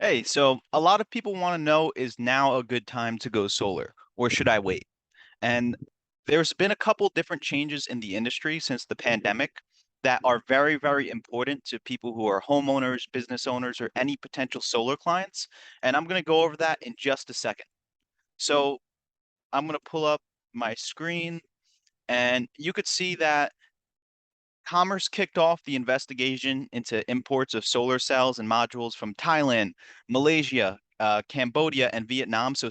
Hey, so a lot of people want to know, is now a good time to go solar or should I wait? And there's been a couple different changes in the industry since the pandemic that are very, very important to people who are homeowners, business owners, or any potential solar clients. And I'm going to go over that in just a second. So I'm going to pull up my screen and you could see that Commerce kicked off the investigation into imports of solar cells and modules from Thailand, Malaysia, Cambodia, and Vietnam, so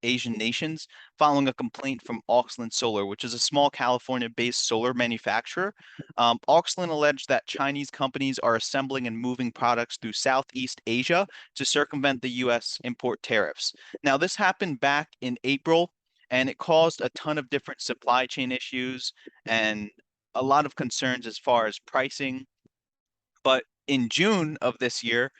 Asian nations, following a complaint from Auxland Solar, which is a small California-based solar manufacturer. Auxland alleged that Chinese companies are assembling and moving products through Southeast Asia to circumvent the U.S. import tariffs. Now, this happened back in April, and it caused a ton of different supply chain issues and a lot of concerns as far as pricing. But in June of this year,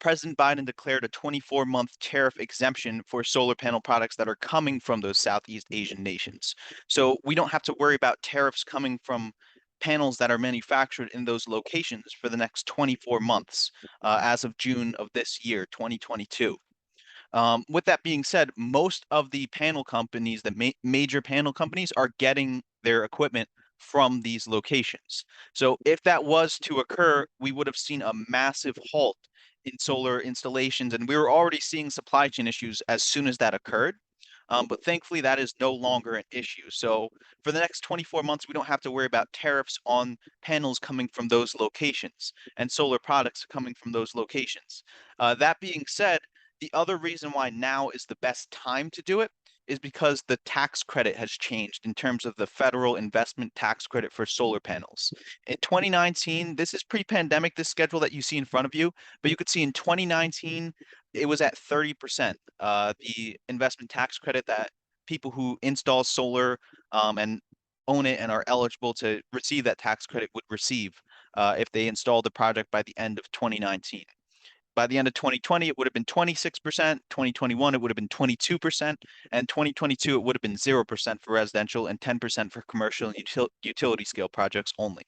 President Biden declared a 24-month tariff exemption for solar panel products that are coming from those Southeast Asian nations. So we don't have to worry about tariffs coming from panels that are manufactured in those locations for the next 24 months, as of June of this year, 2022. With that being said, most of the panel companies, the major panel companies, are getting their equipment from these locations. So if that was to occur, we would have seen a massive halt in solar installations, and we were already seeing supply chain issues as soon as that occurred. But thankfully, that is no longer an issue. So for the next 24 months, we don't have to worry about tariffs on panels coming from those locations and solar products coming from those locations. That being said, the other reason why now is the best time to do it is because the tax credit has changed in terms of the federal investment tax credit for solar panels. In 2019, this is pre-pandemic, this schedule that you see in front of you, but you could see in 2019, it was at 30%. The investment tax credit that people who install solar and own it and are eligible to receive that tax credit would receive if they install the project by the end of 2019. By the end of 2020, it would have been 26%. 2021, it would have been 22%. And 2022, it would have been 0% for residential and 10% for commercial and utility scale projects only.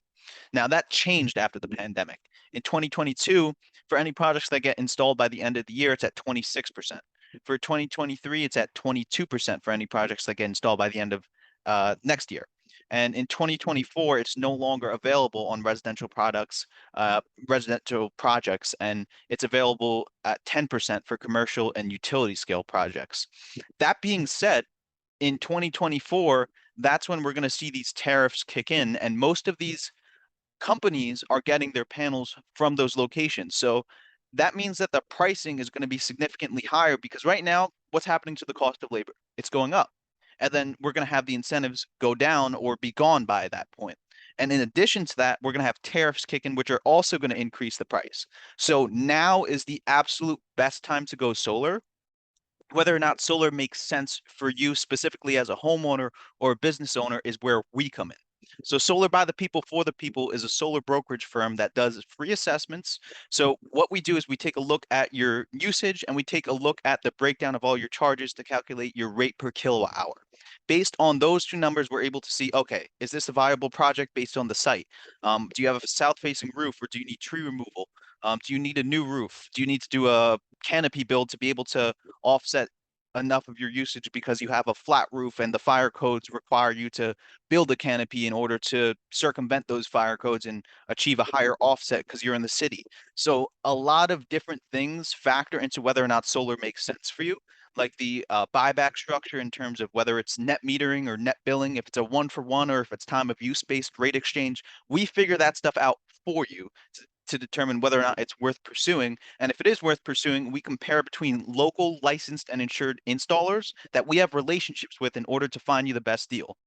Now, that changed after the pandemic. In 2022, for any projects that get installed by the end of the year, it's at 26%. For 2023, it's at 22% for any projects that get installed by the end of next year. And in 2024, it's no longer available on residential projects, and it's available at 10% for commercial and utility scale projects. That being said, in 2024, that's when we're going to see these tariffs kick in, and most of these companies are getting their panels from those locations. So that means that the pricing is going to be significantly higher because right now, what's happening to the cost of labor? It's going up. And then we're going to have the incentives go down or be gone by that point. And in addition to that, we're going to have tariffs kick in, which are also going to increase the price. So now is the absolute best time to go solar. Whether or not solar makes sense for you specifically as a homeowner or a business owner is where we come in. So Solar by the People for the People is a solar brokerage firm that does free assessments. So what we do is we take a look at your usage and we take a look at the breakdown of all your charges to calculate your rate per kilowatt hour. Based on those two numbers, we're able to see, okay, is this a viable project based on the site? Do you have a south-facing roof or do you need tree removal? Do you need a new roof? Do you need to do a canopy build to be able to offset enough of your usage because you have a flat roof and the fire codes require you to build a canopy in order to circumvent those fire codes and achieve a higher offset because you're in the city. So a lot of different things factor into whether or not solar makes sense for you, like the buyback structure in terms of whether it's net metering or net billing, if it's a one for one or if it's time of use based rate exchange. We figure that stuff out for you to determine whether or not it's worth pursuing. And if it is worth pursuing, we compare between local licensed and insured installers that we have relationships with in order to find you the best deal.